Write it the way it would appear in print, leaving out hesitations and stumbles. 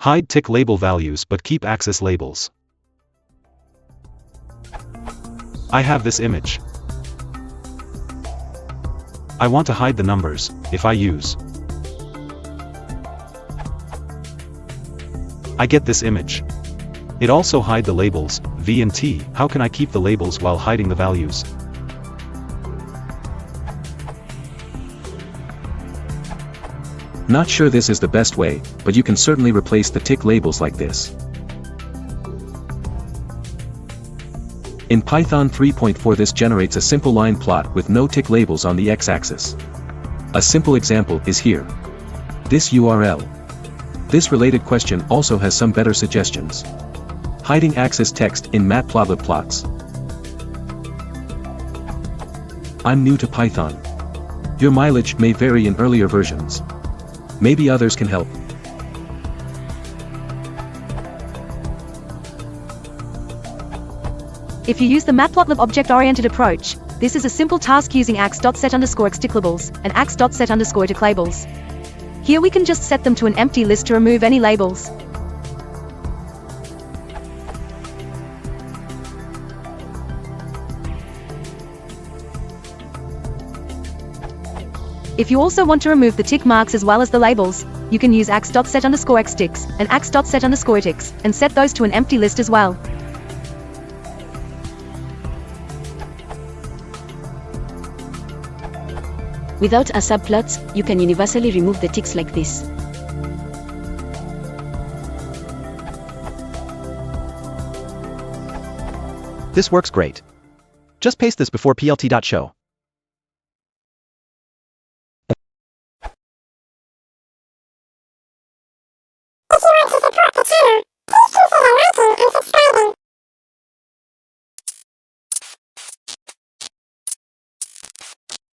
Hide tick label values but keep axis labels. I have this image. I want to hide the numbers. If I use, I get this image. It also hide the labels, V and T. How can I keep the labels while hiding the values? Not sure this is the best way, but you can certainly replace the tick labels like this. In Python 3.4 this generates a simple line plot with no tick labels on the x-axis. A simple example is here. This URL. This related question also has some better suggestions. Hiding axis text in matplotlib plots. I'm new to Python. Your mileage may vary in earlier versions. Maybe others can help. If you use the matplotlib object-oriented approach, this is a simple task using ax.set_xticklables and ax.set_ticklabels. Here we can just set them to an empty list to remove any labels. If you also want to remove the tick marks as well as the labels, you can use ax.set_xticks and ax.set_ticks and set those to an empty list as well. Without a subplot, you can universally remove the ticks like this. This works great. Just paste this before plt.show.